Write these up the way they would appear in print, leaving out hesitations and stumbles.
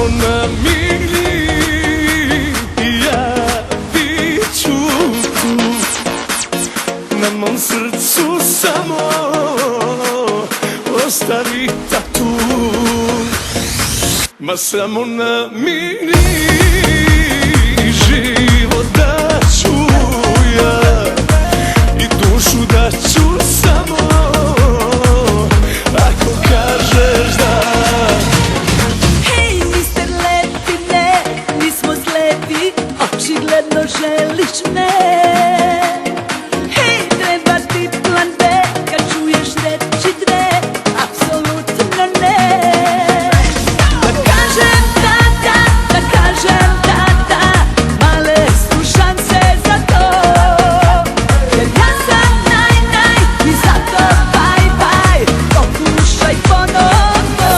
samo namigni, ja bit ću tu. Na mom srcu samo ostavi tatu. Ma samo namigni, život da ću ja i dušu da ću samo ako kažeš da. Hej, mister Lepine, nismo slepi, očigledno želiš me. Hej, treba ti plan B, kad čuješ reči dve, apsolutno ne. Da kažem da, da kažem da, male su šanse za to. Jer ja sam naj i zato bye, pokušaj ponovo.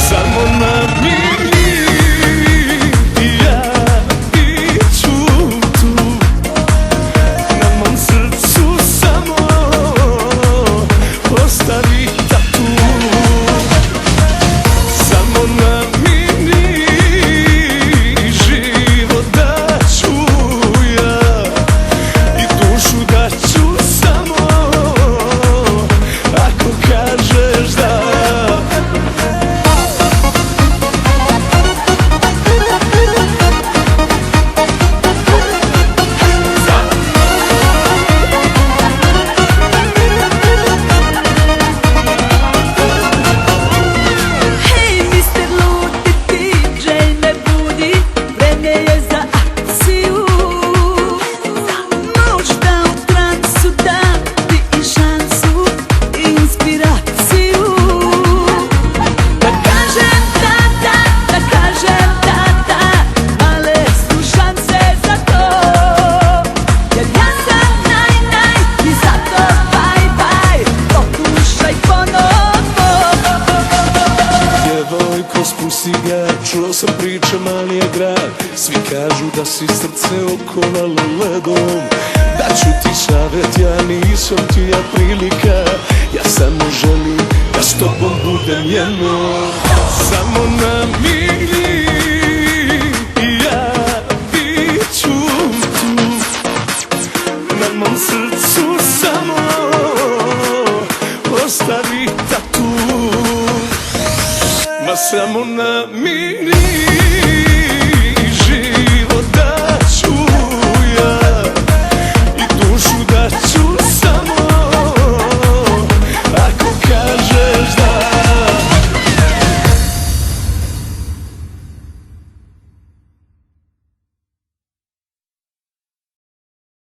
Samo namigni, ja bit ću tu. Na mom srcu samo ostavi tatu. Samo namigni, život da ću ja i dušu da ću samo ako kažeš da. Hej, mister Ludi, DJ me budi, vreme je za akciju. Možda u transu dam ti i šansu, i inspiraciju. Da kažem da, da kažem da, male su šanse za to. Jer ja sam naj i zato bye, pokušaj ponovo. Djevojko, spusti ga, čuo sam priče, mali je grad. Svi kažu da si srce okolalo ledom. Daću ti savjet, ja nisam ti ja prilika. Ja samo želim da s tobom budem jedno. Samo namigni, ja bit ću tu. Na mom srcu samo ostavi tatu. Ma samo namigni,